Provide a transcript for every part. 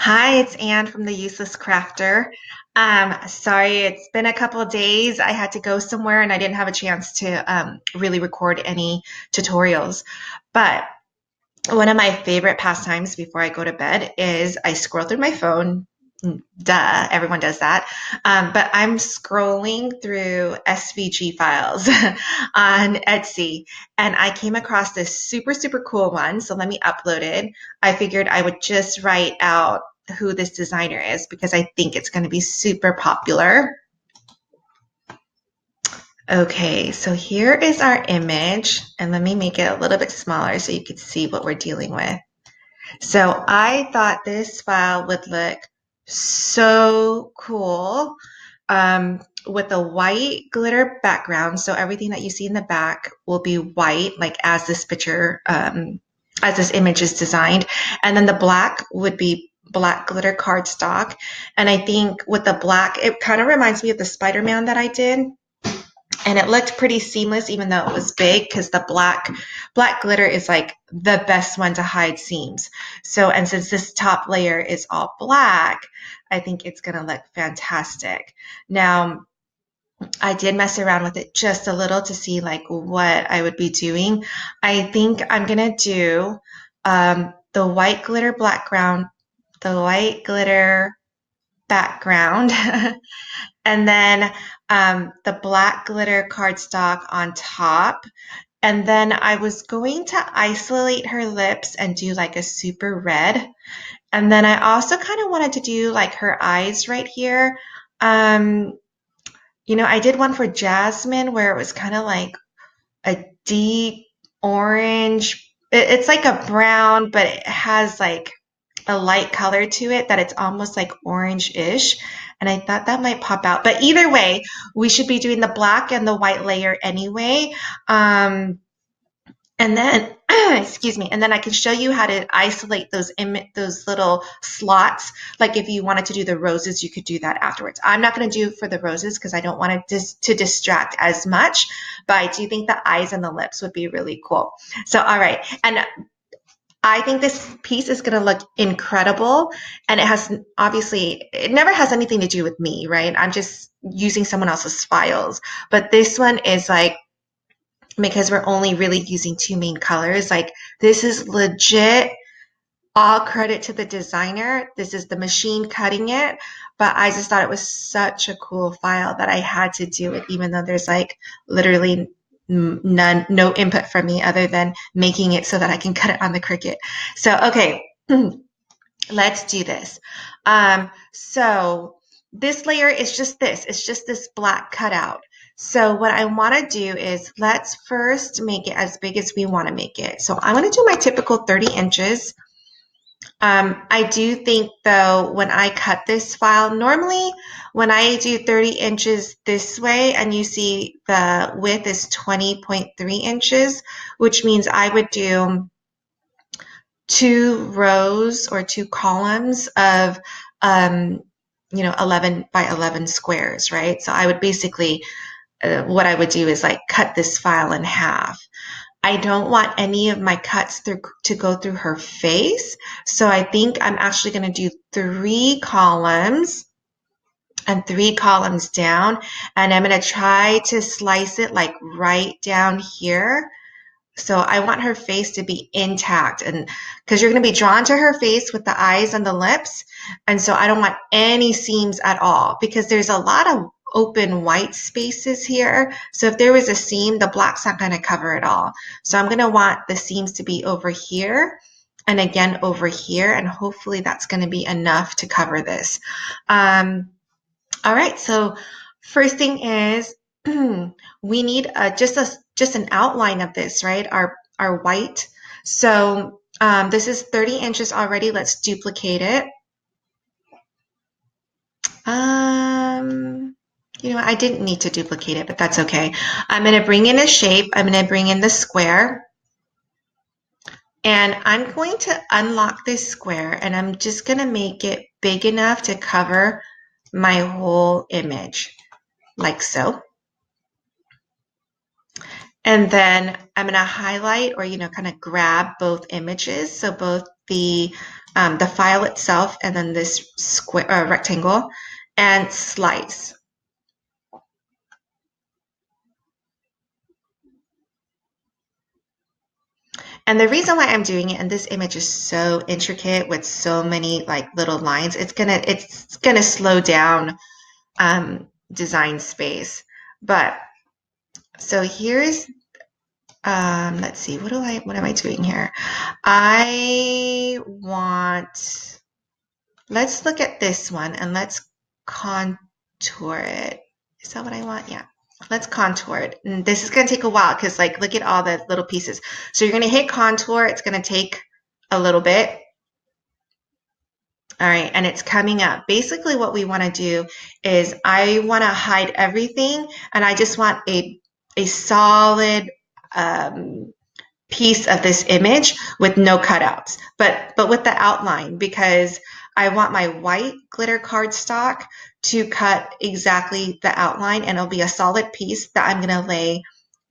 Hi, it's Anne from the Useless Crafter. Sorry, it's been a couple of days. I had to go somewhere and I didn't have a chance to really record any tutorials. But one of my favorite pastimes before I go to bed is I scroll through my phone. Duh, everyone does that. But I'm scrolling through SVG files on Etsy, and I came across this super, super cool one. So let me upload it. I figured I would just write out who this designer is because I think it's going to be super popular. Okay, so here is our image, and let me make it a little bit smaller so you can see what we're dealing with. So I thought this file would look so cool with a white glitter background. So everything that you see in the back will be white, like as this picture, as this image is designed. And then the black would be black glitter cardstock. And I think with the black, it kind of reminds me of the Spider-Man that I did, and it looked pretty seamless even though it was big because the black glitter is like the best one to hide seams. So, and since this top layer is all black, I think it's going to look fantastic. Now, I did mess around with it just a little to see like what I would be doing. I think I'm going to do the white glitter background, the white glitter background and then the black glitter cardstock on top. And then I was going to isolate her lips and do like a super red. And then I also kind of wanted to do like her eyes right here. Um, I did one for Jasmine where it was kind of like a deep orange. It's like a brown, but it has like a light color to it that it's almost like orange-ish. And I thought that might pop out. But either way, we should be doing the black and the white layer anyway. And then, excuse me, and then I can show you how to isolate those little slots. Like if you wanted to do the roses, you could do that afterwards. I'm not going to do for the roses because I don't want it to distract as much, but I do think the eyes and the lips would be really cool. So, all right. And I think this piece is going to look incredible. And it has, obviously, it never has anything to do with me, right? I'm just using someone else's files. But this one is like, because we're only really using two main colors, like this is legit all credit to the designer. This is the machine cutting it. But I just thought it was such a cool file that I had to do it, even though there's like literally no input from me other than making it so that I can cut it on the Cricut. So, okay, let's do this. So this layer is just this. It's just this black cutout. So what I want to do is let's first make it as big as we want to make it. So I'm going to do my typical 30 inches. I do think though, when I cut this file, normally when I do 30 inches this way and you see the width is 20.3 inches, which means I would do two rows or two columns of, 11 by 11 squares, right? So I would basically, what I would do is like cut this file in half. I don't want any of my cuts to go through her face. So I think I'm actually going to do three columns and three columns down. And I'm going to try to slice it like right down here. So I want her face to be intact, and because you're going to be drawn to her face with the eyes and the lips. And so I don't want any seams at all because there's a lot of open white spaces here. So if there was a seam, the black's not going to cover it all. So I'm going to want the seams to be over here and again over here, and hopefully that's going to be enough to cover this. All right, so first thing is we need just an outline of this, right? Our white. So this is 30 inches already. Let's duplicate it. I didn't need to duplicate it, but that's okay. I'm going to bring in a shape. I'm going to bring in the square. And I'm going to unlock this square, and I'm just going to make it big enough to cover my whole image, like so. And then I'm going to highlight or, kind of grab both images. So both the the file itself and then this square rectangle, and slice. And the reason why I'm doing it, and this image is so intricate with so many like little lines, it's gonna slow down design space. But so here's let's see, what am I doing here? Let's look at this one and let's contour it. Is that what I want? Yeah. Let's contour it. And this is going to take a while because like look at all the little pieces. So you're going to hit contour. It's going to take a little bit. All right. And it's coming up. Basically what we want to do is I want to hide everything and I just want a solid piece of this image with no cutouts, but with the outline, because I want my white glitter cardstock to cut exactly the outline, and it'll be a solid piece that I'm going to lay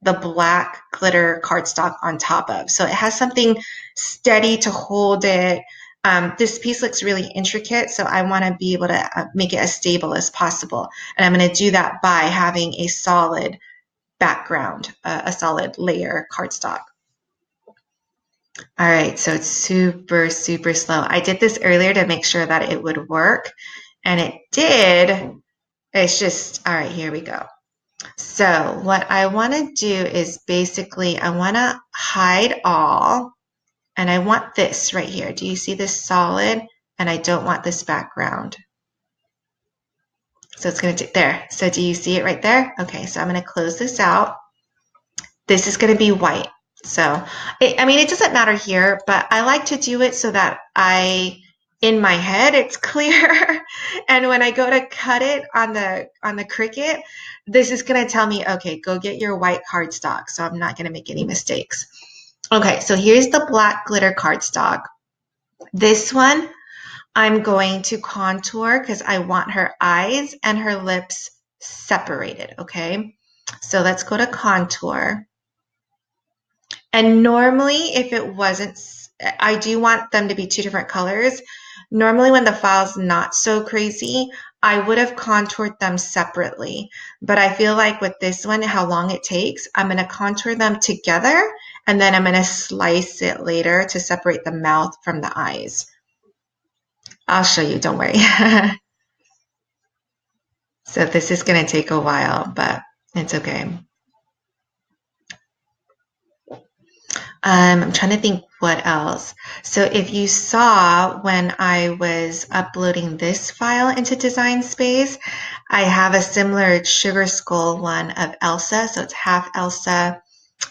the black glitter cardstock on top of. So it has something steady to hold it. This piece looks really intricate, so I want to be able to make it as stable as possible. And I'm going to do that by having a solid background, a solid layer cardstock. All right, so it's super, super slow. I did this earlier to make sure that it would work, and it did. It's just, all right, here we go. So what I want to do is basically, I want to hide all, and I want this right here. Do you see this solid? And I don't want this background. So it's going to, there. So do you see it right there? Okay, so I'm going to close this out. This is going to be white. So, I mean, it doesn't matter here, but I like to do it so that in my head, it's clear. And when I go to cut it on the Cricut, this is going to tell me, okay, go get your white cardstock. So I'm not going to make any mistakes. Okay, so here's the black glitter cardstock. This one, I'm going to contour because I want her eyes and her lips separated, okay? So let's go to contour. And normally, if it wasn't, I do want them to be two different colors. Normally, when the file's not so crazy, I would have contoured them separately. But I feel like with this one, how long it takes, I'm going to contour them together, and then I'm going to slice it later to separate the mouth from the eyes. I'll show you, don't worry. So this is going to take a while, but it's okay. I'm trying to think what else. So if you saw when I was uploading this file into Design Space, I have a similar sugar skull one of Elsa. So it's half Elsa,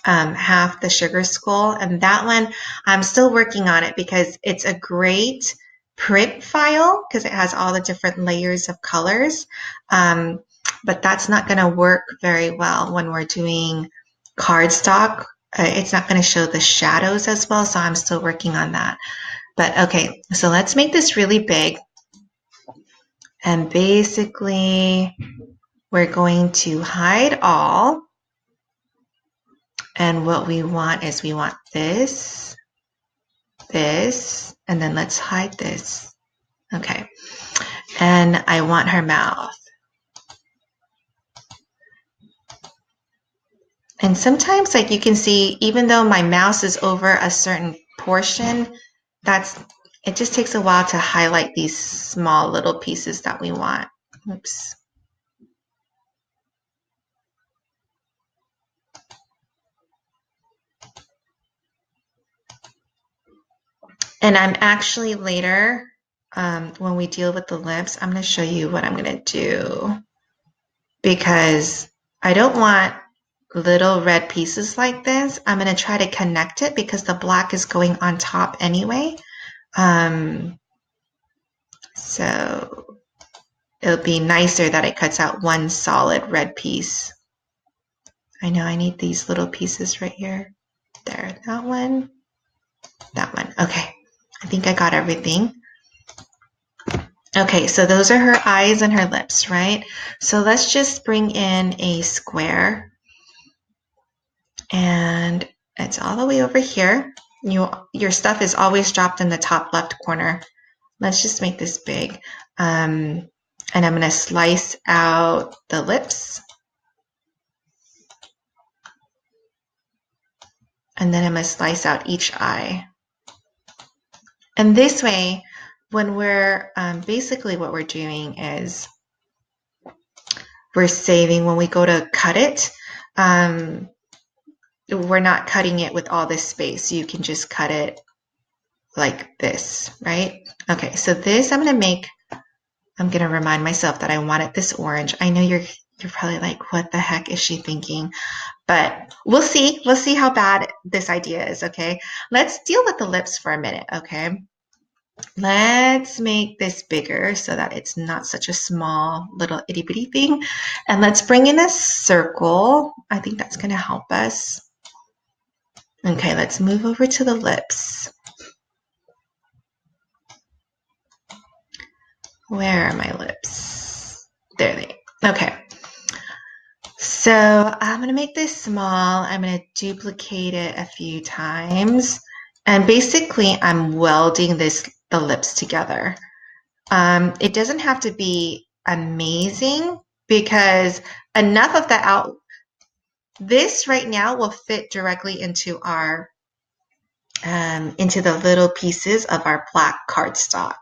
half the sugar skull. And that one, I'm still working on it because it's a great print file because it has all the different layers of colors. But that's not going to work very well when we're doing cardstock. It's not going to show the shadows as well, so I'm still working on that. But okay, so let's make this really big. And basically, we're going to hide all. And what we want is we want this, this, and then let's hide this. Okay. And I want her mouth. And sometimes, like you can see, even though my mouse is over a certain portion, it just takes a while to highlight these small little pieces that we want. Oops. And I'm actually later, when we deal with the lips, I'm going to show you what I'm going to do, because I don't want little red pieces like this. I'm going to try to connect it because the black is going on top anyway. So it'll be nicer that it cuts out one solid red piece. I know I need these little pieces right here. There, that one, that one. Okay, I think I got everything. Okay, so those are her eyes and her lips, right? So let's just bring in a square, and it's all the way over here. Your stuff is always dropped in the top left corner. Let's just make this big. And I'm going to slice out the lips. And then I'm going to slice out each eye. And this way, when we're basically what we're doing is we're saving when we go to cut it. We're not cutting it with all this space. You can just cut it like this, right? Okay, so this I'm gonna remind myself that I wanted this orange. I know you're probably like, what the heck is she thinking? But we'll see. We'll see how bad this idea is, okay? Let's deal with the lips for a minute, okay? Let's make this bigger so that it's not such a small little itty bitty thing. And let's bring in a circle. I think that's gonna help us. Okay, let's move over to the lips. Where are my lips? There they are. Okay. So I'm going to make this small. I'm going to duplicate it a few times. And basically, I'm welding the lips together. It doesn't have to be amazing because enough of this right now will fit directly into into the little pieces of our black cardstock.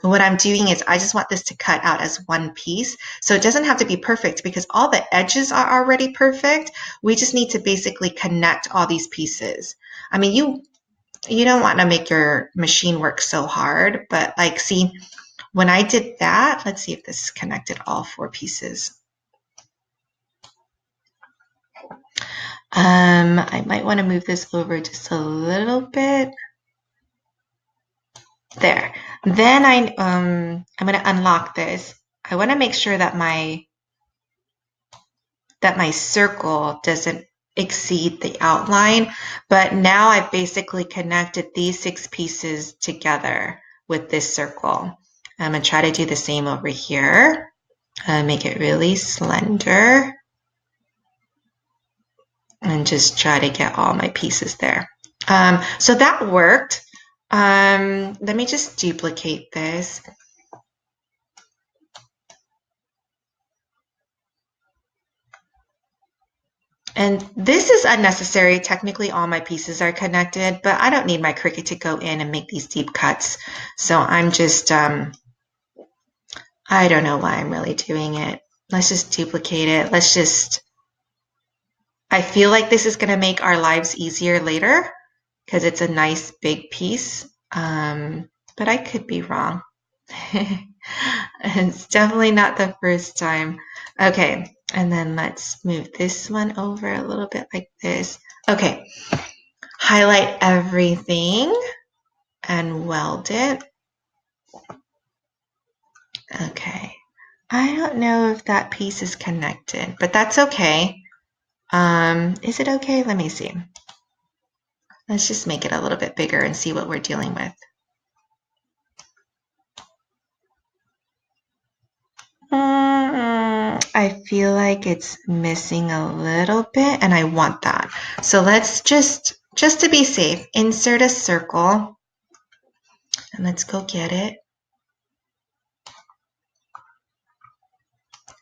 What I'm doing is I just want this to cut out as one piece. So it doesn't have to be perfect because all the edges are already perfect. We just need to basically connect all these pieces. I mean, you don't want to make your machine work so hard, but like, see, when I did that, let's see if this connected all 4 pieces. I might want to move this over just a little bit. There. Then I'm going to unlock this. I want to make sure that my circle doesn't exceed the outline, but now I've basically connected these 6 pieces together with this circle. I'm going to try to do the same over here. Make it really slender and just try to get all my pieces there. So that worked. Let me just duplicate this. And this is unnecessary. Technically, all my pieces are connected, but I don't need my Cricut to go in and make these deep cuts. So I'm just, I don't know why I'm really doing it. Let's just duplicate it. I feel like this is going to make our lives easier later because it's a nice big piece. But I could be wrong. It's definitely not the first time. Okay, and then let's move this one over a little bit like this. Okay, highlight everything and weld it. Okay, I don't know if that piece is connected, but that's okay. Is it okay? Let me see. Let's just make it a little bit bigger and see what we're dealing with. I feel like it's missing a little bit and I want that. So let's just to be safe, insert a circle and let's go get it.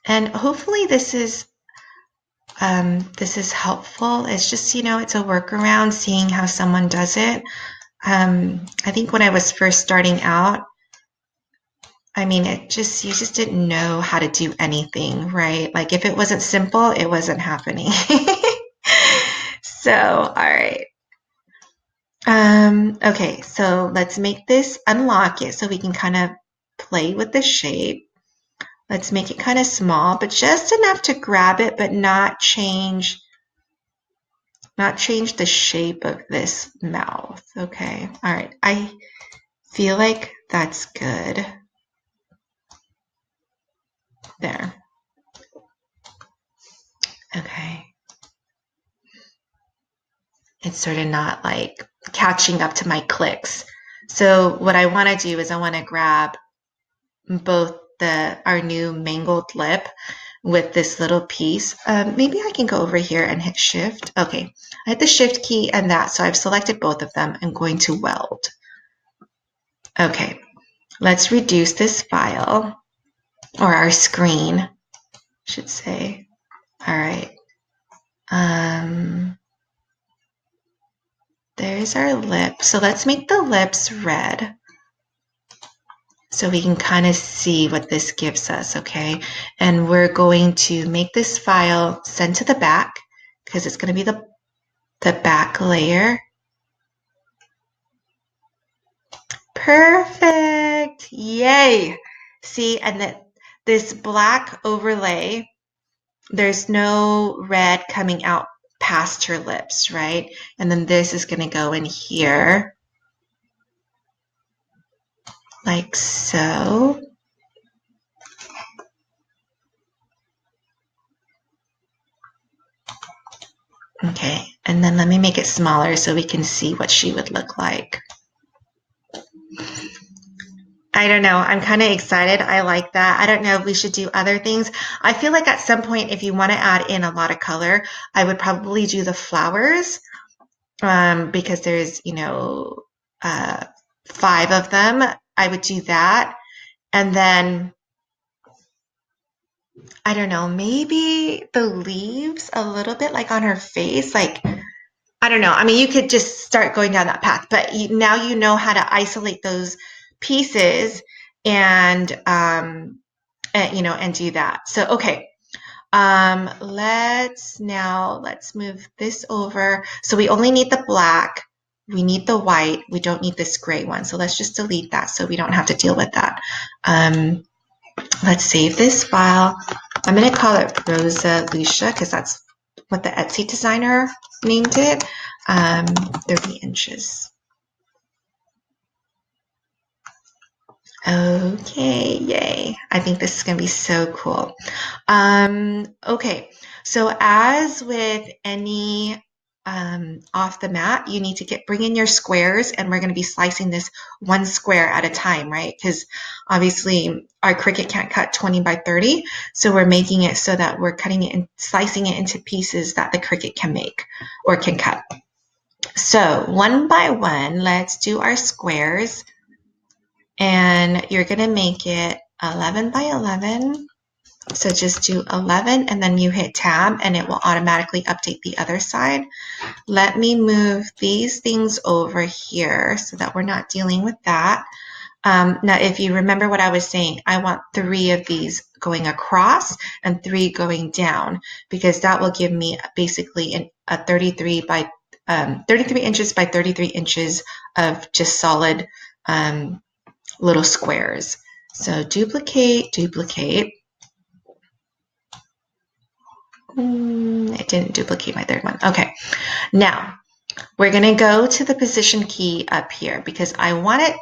And hopefully this is helpful. It's just, it's a workaround, seeing how someone does it. I think when I was first starting out, I mean, you just didn't know how to do anything, right? Like if it wasn't simple, it wasn't happening. So, all right. Okay, so let's make this, unlock it so we can kind of play with the shape. Let's make it kind of small, but just enough to grab it, but not change the shape of this mouth. Okay, all right. I feel like that's good. There. Okay. It's sort of not like catching up to my clicks. So what I want to do is I want to grab both our new mangled lip with this little piece. Maybe I can go over here and hit shift. Okay, I hit the shift key and that, so I've selected both of them. I'm going to weld. Okay, let's reduce this file, or our screen, I should say. All right. There's our lip. So let's make the lips red so we can kind of see what this gives us, okay? And we're going to make this file send to the back because it's going to be the back layer. Perfect. Yay. See, and this black overlay, there's no red coming out past her lips, right? And then this is going to go in here like so. Okay, and then let me make it smaller so we can see what she would look like. I don't know. I'm kind of excited. I like that. I don't know if we should do other things. I feel like at some point, if you want to add in a lot of color, I would probably do the flowers because there's, 5 of them. I would do that. And then, I don't know, maybe the leaves a little bit like on her face, like, I don't know. I mean, you could just start going down that path, but now you know how to isolate those pieces and do that. So, okay. Let's move this over. So we only need the black. We need the white. We don't need this gray one. So let's just delete that so we don't have to deal with that. Let's save this file. I'm going to call it Rosa Lucia because that's what the Etsy designer named it. 30 inches. Okay, yay. I think this is going to be so cool. Okay, so as with any off the mat, you need to bring in your squares, and we're going to be slicing this one square at a time, right? Because obviously our Cricut can't cut 20 by 30, so we're making it so that we're cutting it and slicing it into pieces that the Cricut can make or can cut. So one by one, let's do our squares. And you're going to make it 11 by 11. So just do 11 and then you hit tab and it will automatically update the other side. Let me move these things over here so that we're not dealing with that. Now, if you remember what I was saying, I want 3 of these going across and 3 going down because that will give me basically a 33 inches by 33 inches of just solid little squares. So duplicate, duplicate. It didn't duplicate my third one. Okay, now we're going to go to the position key up here because I want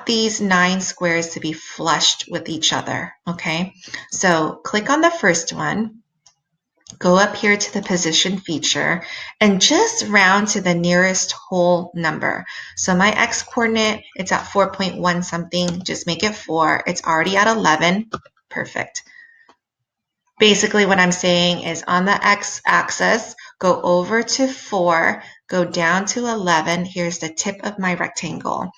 these 9 squares to be flushed with each other. Okay, so click on the first one. Go up here to the position feature and just round to the nearest whole number. So my X coordinate, it's at 4.1 something. Just make it 4. It's already at 11. Perfect. Basically what I'm saying is on the X axis, go over to 4, go down to 11. Here's the tip of my rectangle.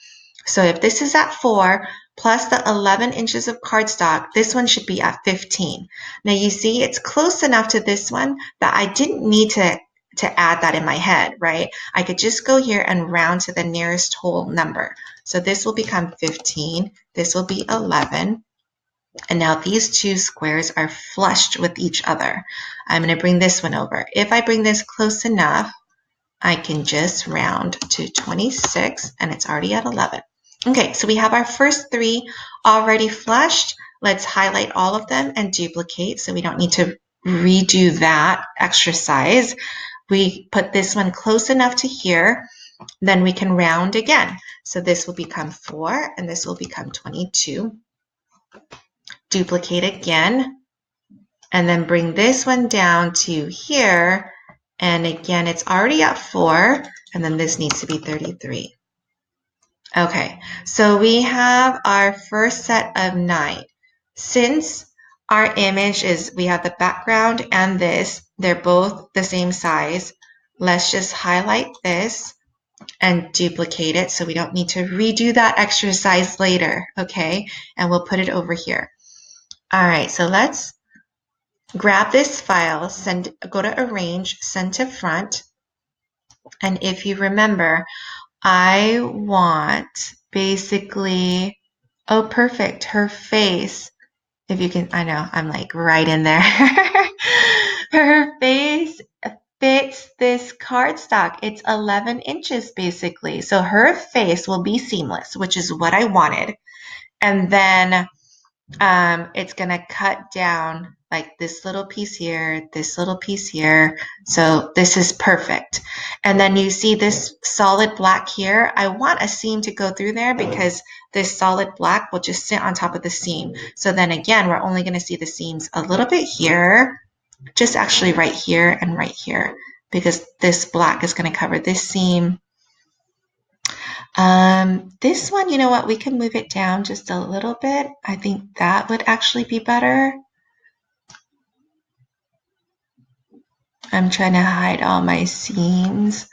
So if this is at 4 plus the 11 inches of cardstock, this one should be at 15. Now you see it's close enough to this one that I didn't need to add that in my head, right? I could just go here and round to the nearest whole number. So this will become 15. This will be 11. And now these 2 squares are flushed with each other. I'm going to bring this one over. If I bring this close enough, I can just round to 26 and it's already at 11. Okay, so we have our first 3 already flushed. Let's highlight all of them and duplicate so we don't need to redo that exercise. We put this one close enough to here, then we can round again. So this will become 4 and this will become 22. Duplicate again, and then bring this one down to here. And again, it's already at 4, and then this needs to be 33. Okay, so we have our first set of 9. Since our image is, we have the background and this, they're both the same size. Let's just highlight this and duplicate it so we don't need to redo that exercise later, okay? And we'll put it over here. All right, so let's grab this file, go to Arrange, Send to Front. And if you remember, I want basically, oh, perfect, her face. If you can, I know, I'm like right in there. Her face fits this cardstock. It's 11 inches basically. So her face will be seamless, which is what I wanted. And then it's going to cut down like this little piece here, this little piece here. So this is perfect. And then you see this solid black here. I want a seam to go through there because this solid black will just sit on top of the seam. So then again, we're only going to see the seams a little bit here, just actually right here and right here, because this black is going to cover this seam. This one, you know what, we can move it down just a little bit. I think that would actually be better. I'm trying to hide all my seams.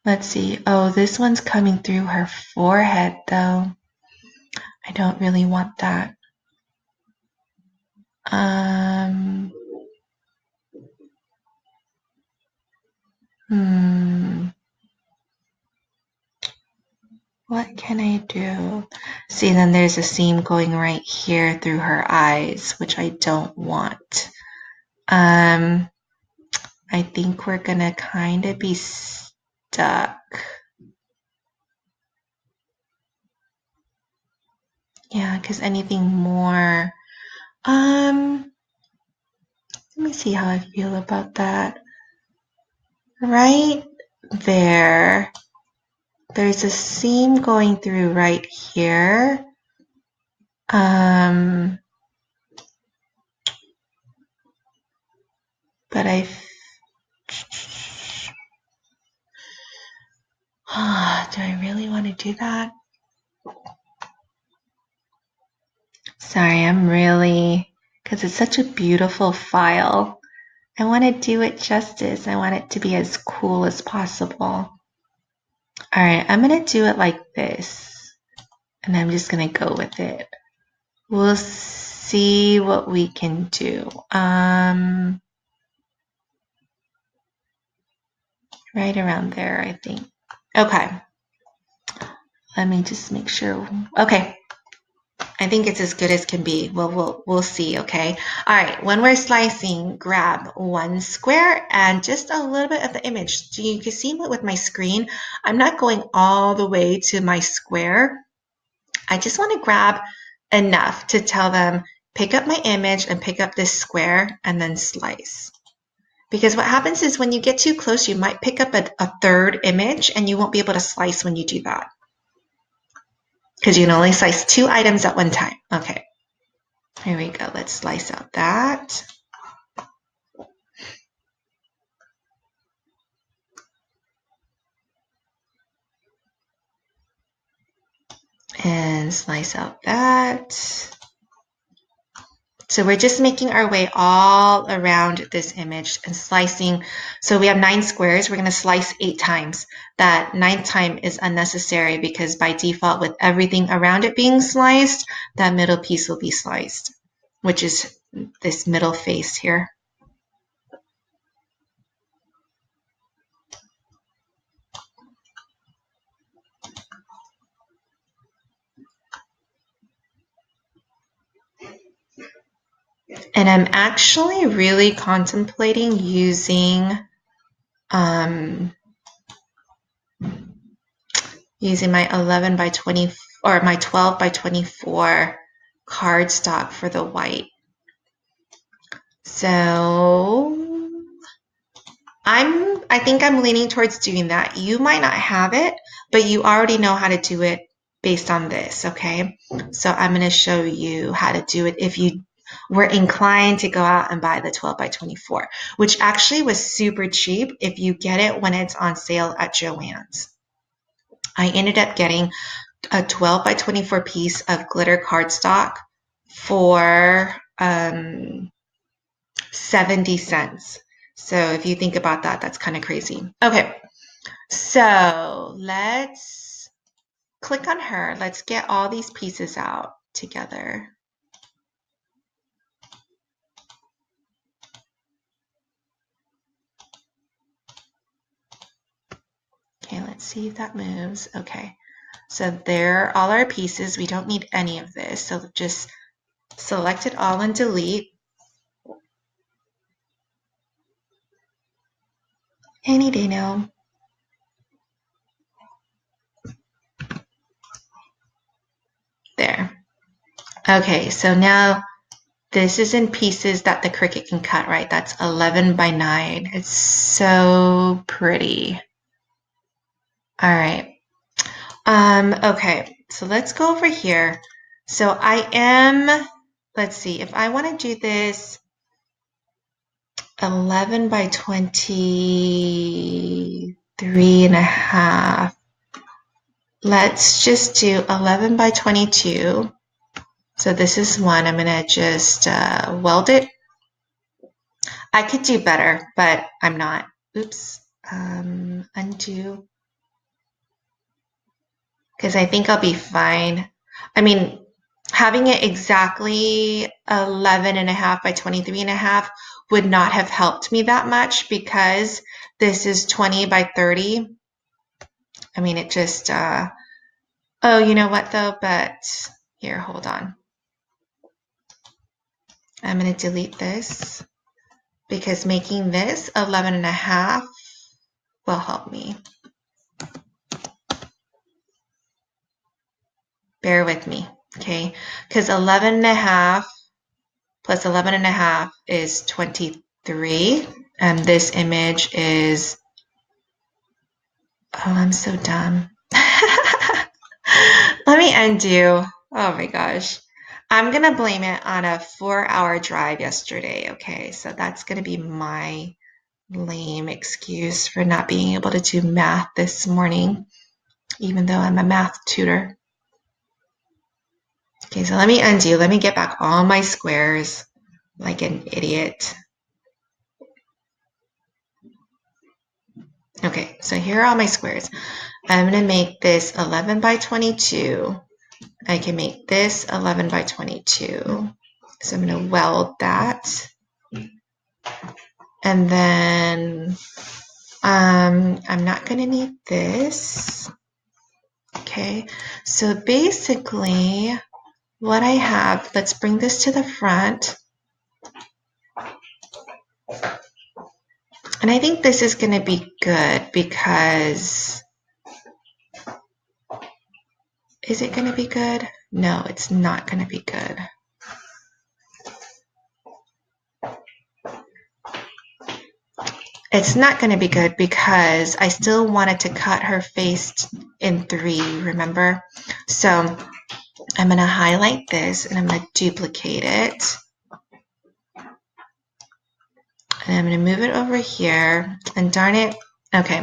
Let's see. Oh, this one's coming through her forehead though. I don't really want that. What can I do? See, then there's a seam going right here through her eyes, which I don't want. I think we're gonna kind of be stuck. Yeah, because anything more. Let me see how I feel about that. Right there, there's a seam going through right here. But do I really want to do that? Sorry, I'm really, because it's such a beautiful file. I want to do it justice. I want it to be as cool as possible. All right, I'm going to do it like this. And I'm just going to go with it. We'll see what we can do. Right around there, I think. Okay. Let me just make sure. Okay. I think it's as good as can be. Well, we'll see, okay? All right, when we're slicing, grab one square and just a little bit of the image. So you can see with my screen, I'm not going all the way to my square. I just want to grab enough to tell them, pick up my image and pick up this square and then slice. Because what happens is when you get too close, you might pick up a third image and you won't be able to slice when you do that. Because you can only slice 2 items at one time. Okay. Here we go. Let's slice out that. And slice out that. So we're just making our way all around this image and slicing. So we have 9 squares. We're going to slice 8 times. That 9th time is unnecessary because by default, with everything around it being sliced, that middle piece will be sliced, which is this middle face here. And I'm actually really contemplating using using my 11 by 20 or my 12 by 24 cardstock for the white. So I think I'm leaning towards doing that. You might not have it, but you already know how to do it based on this, okay? So I'm going to show you how to do it if you were inclined to go out and buy the 12 by 24, which actually was super cheap if you get it when it's on sale at Joann's. I ended up getting a 12 by 24 piece of glitter cardstock for 70 cents. So if you think about that, that's kind of crazy. Okay, so let's click on her. Let's get all these pieces out together. Okay, let's see if that moves. Okay, so there are all our pieces. We don't need any of this. So just select it all and delete. Any day now. There. Okay, so now this is in pieces that the Cricut can cut, right? That's 11 by 9. It's so pretty. All right. Okay, so let's go over here. So let's see, if I want to do this 11 by 23 and a half, let's just do 11 by 22. So this is one. I'm going to just weld it. I could do better, but I'm not. Oops. Undo. Because I think I'll be fine. I mean, having it exactly 11 and a half by 23 and a half would not have helped me that much because this is 20 by 30. I mean, it just, oh, you know what though? But here, hold on. I'm going to delete this because making this 11 and a half will help me. Bear with me, okay? Because 11 and a half plus 11 and a half is 23. And this image is, oh, I'm so dumb. Let me undo. Oh my gosh. I'm going to blame it on a 4-hour drive yesterday, okay? So that's going to be my lame excuse for not being able to do math this morning, even though I'm a math tutor. Okay, so let me undo. Let me get back all my squares like an idiot. Okay, so here are all my squares. I'm going to make this 11 by 22. I can make this 11 by 22. So I'm going to weld that. And then I'm not going to need this. Okay, so basically what I have, let's bring this to the front. And I think this is going to be good because, is it going to be good? No, it's not going to be good. It's not going to be good because I still wanted to cut her face in 3, remember? So I'm going to highlight this and I'm going to duplicate it. And I'm going to move it over here. And darn it. Okay,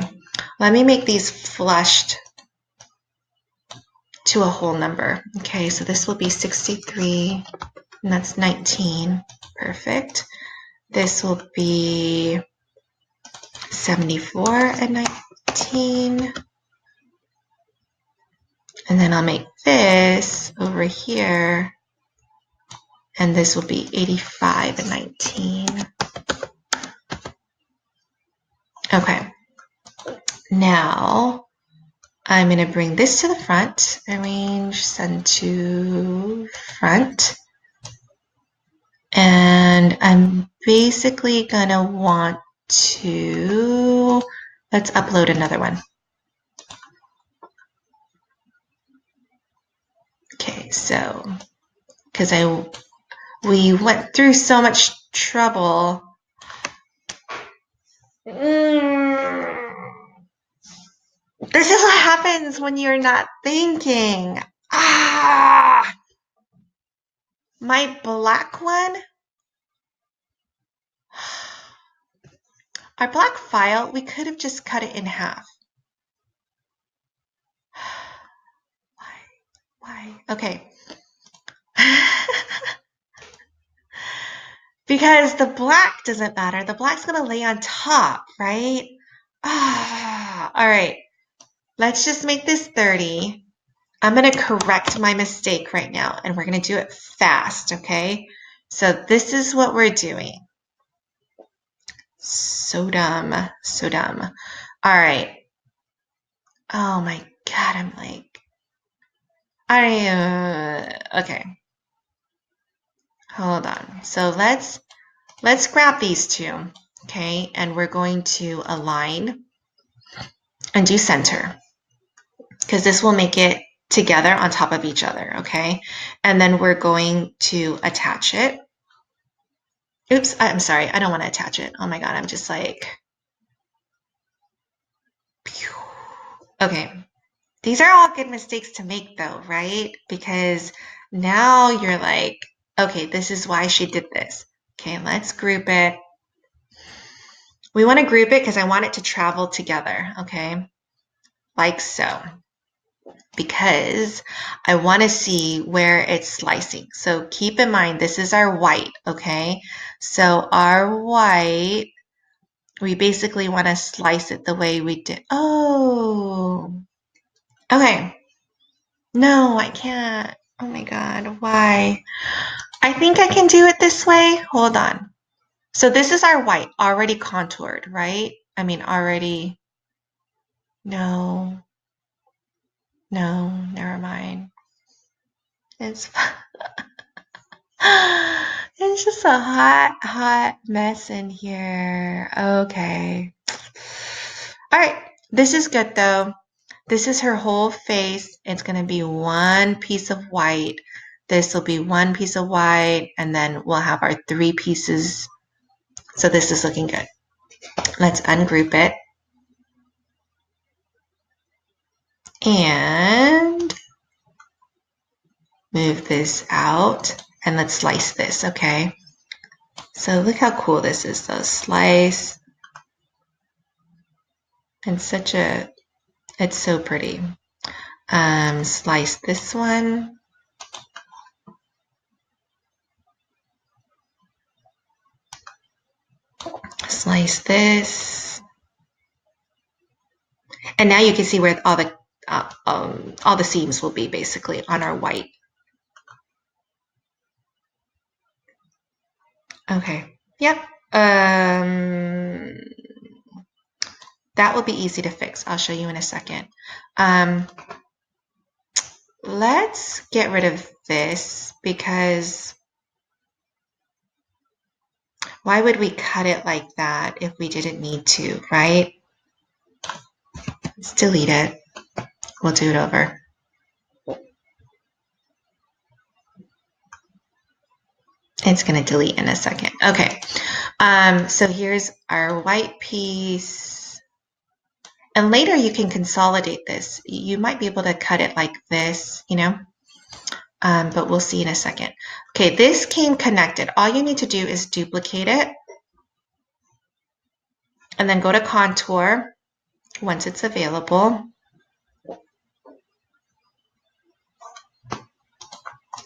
let me make these flushed to a whole number. Okay, so this will be 63, and that's 19. Perfect. This will be 74 and 19. And then I'll make this over here, and this will be 85 and 19. Okay, now I'm going to bring this to the front, arrange, send to front, and I'm basically going to want to, let's upload another one. Okay, so, because we went through so much trouble. This is what happens when you're not thinking. Ah! My black one? Our black file, we could have just cut it in half. Why? Okay. Because the black doesn't matter. The black's going to lay on top, right? All right. Let's just make this 30. I'm going to correct my mistake right now, and we're going to do it fast, okay? So this is what we're doing. So dumb. So dumb. All right. Oh my God, I'm like, okay. Hold on. So let's grab these two, okay? And we're going to align and do center, because this will make it together on top of each other, okay? And then we're going to attach it. Oops, I'm sorry. I don't want to attach it. Oh my God, I'm just like, okay. These are all good mistakes to make though, right? Because now you're like, okay, this is why she did this. Okay, let's group it. We want to group it because I want it to travel together, okay? Like so. Because I want to see where it's slicing. So keep in mind, this is our white, okay? So our white, we basically want to slice it the way we did. Oh, okay. No, I can't. Oh my God, why? I think I can do it this way. Hold on. So this is our white already contoured, right? I mean, already. No, never mind. It's it's just a hot mess in here. Okay. All right. This is good though. This is her whole face. It's going to be one piece of white. This will be one piece of white, and then we'll have our 3 pieces. So this is looking good. Let's ungroup it. And move this out. And let's slice this, okay? So look how cool this is though. Slice. And it's so pretty. Slice this one. Slice this. And now you can see where all the seams will be basically on our white. Okay. Yep. That will be easy to fix. I'll show you in a second. Let's get rid of this because why would we cut it like that if we didn't need to, right? Let's delete it. We'll do it over. It's going to delete in a second. Okay. So here's our white piece. And later you can consolidate this. You might be able to cut it like this, you know, but we'll see in a second. Okay, this came connected. All you need to do is duplicate it and then go to contour once it's available.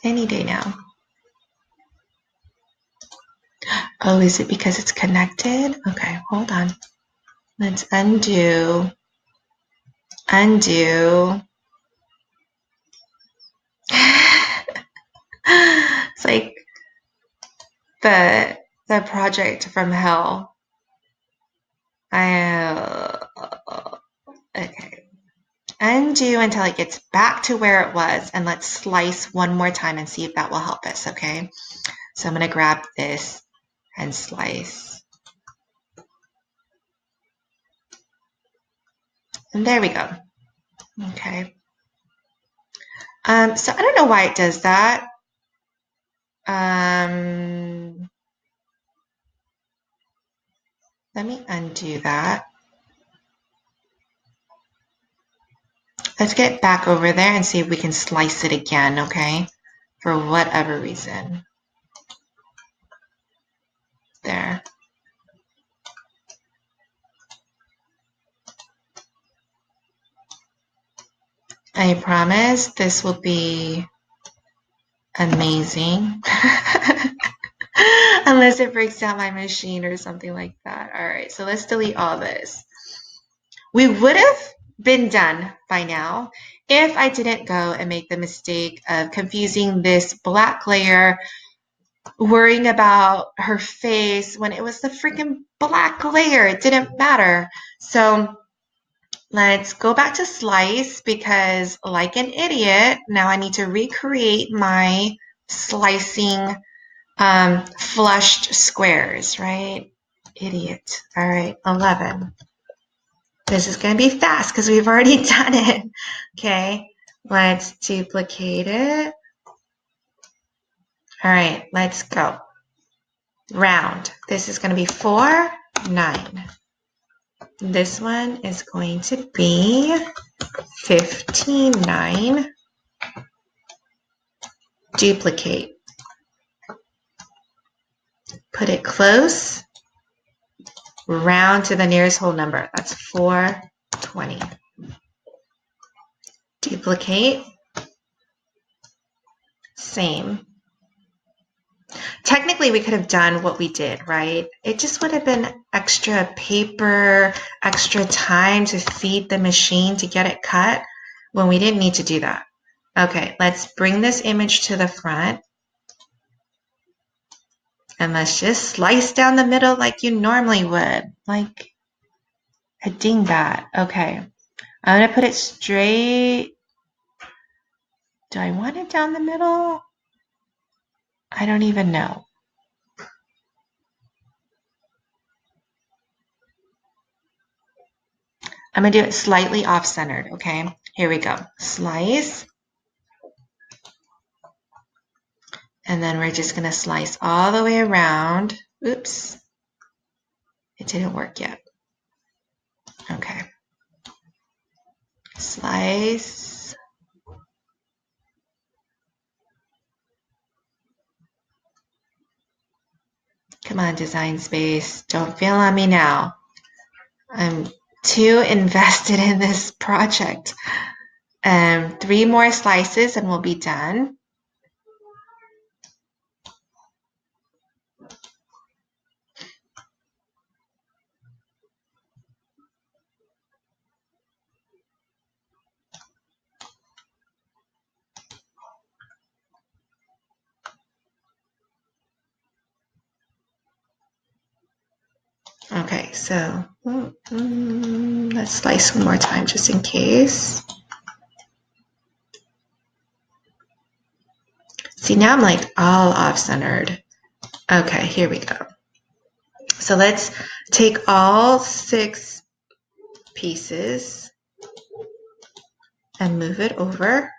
Any day now. Oh, is it because it's connected? Okay, hold on. Let's undo. Undo. It's like the project from hell. Okay. Undo until it gets back to where it was, and let's slice one more time and see if that will help us, okay? So I'm going to grab this and slice. And there we go. Okay. So I don't know why it does that. Let me undo that. Let's get back over there and see if we can slice it again, okay? For whatever reason. There. I promise this will be amazing. Unless it breaks down my machine or something like that. All right, so let's delete all this. We would have been done by now if I didn't go and make the mistake of confusing this black layer, worrying about her face when it was the freaking black layer. It didn't matter. So let's go back to slice because like an idiot, now I need to recreate my slicing flushed squares, right? Idiot. All right, 11. This is going to be fast because we've already done it. Okay, let's duplicate it. All right, let's go. Round. This is going to be 4, 9. This one is going to be 15, 9. Duplicate. Put it close. Round to the nearest whole number. That's 420. Duplicate. Same. Technically, we could have done what we did, right? It just would have been extra paper, extra time to feed the machine to get it cut when we didn't need to do that. Okay, let's bring this image to the front. And let's just slice down the middle like you normally would, like a dingbat. Okay, I'm going to put it straight. Do I want it down the middle? I don't even know. I'm going to do it slightly off-centered, okay? Here we go. Slice. And then we're just going to slice all the way around. Oops. It didn't work yet. Okay. Slice. Come on, Design Space. Don't fail on me now. I'm too invested in this project. 3 more slices and we'll be done. Okay, so let's slice one more time just in case. See, now I'm like all off-centered. Okay, here we go. So let's take all 6 pieces and move it over.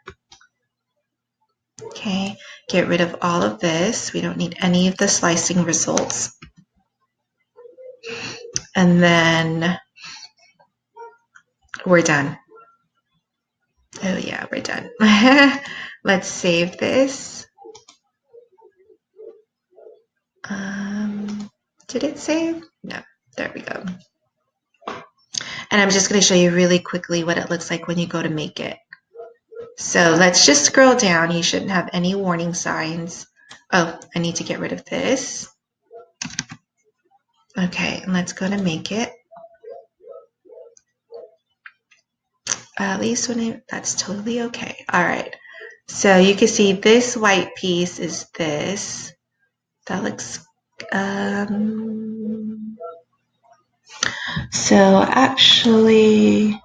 Okay, get rid of all of this. We don't need any of the slicing results. And then we're done. Oh yeah, we're done. Let's save this. Did it save? No, there we go. And I'm just going to show you really quickly what it looks like when you go to make it. So let's just scroll down. You shouldn't have any warning signs. Oh, I need to get rid of this. Okay, and let's go to make it. At least when that's totally okay. All right. So you can see this white piece is this. That looks, so actually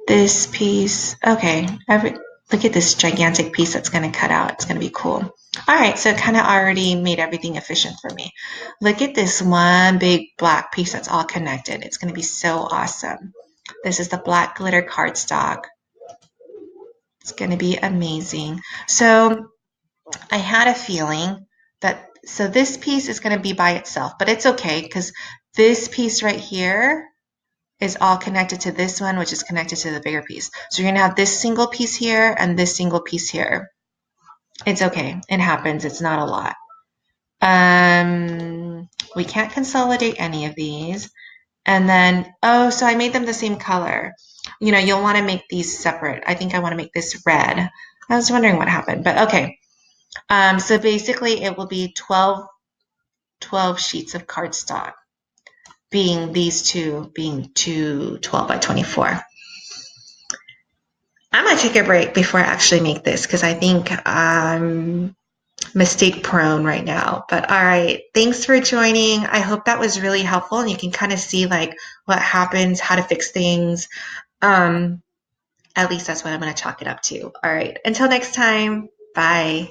this piece, okay, look at this gigantic piece that's going to cut out. It's going to be cool. All right, so it kind of already made everything efficient for me. Look at this one big black piece that's all connected. It's going to be so awesome. This is the black glitter cardstock. It's going to be amazing. So I had a feeling that, so this piece is going to be by itself, but it's okay because this piece right here is all connected to this one, which is connected to the bigger piece. So you're going to have this single piece here and this single piece here. It's okay. It happens. It's not a lot. We can't consolidate any of these. And then, oh, so I made them the same color. You know, you'll want to make these separate. I think I want to make this red. I was wondering what happened, but okay. So basically it will be 12 12 sheets of cardstock, being these two being 12 by 24. I'm going to take a break before I actually make this because I think I'm mistake prone right now. But all right, thanks for joining. I hope that was really helpful and you can kind of see like what happens, how to fix things. At least that's what I'm going to chalk it up to. All right, until next time, bye.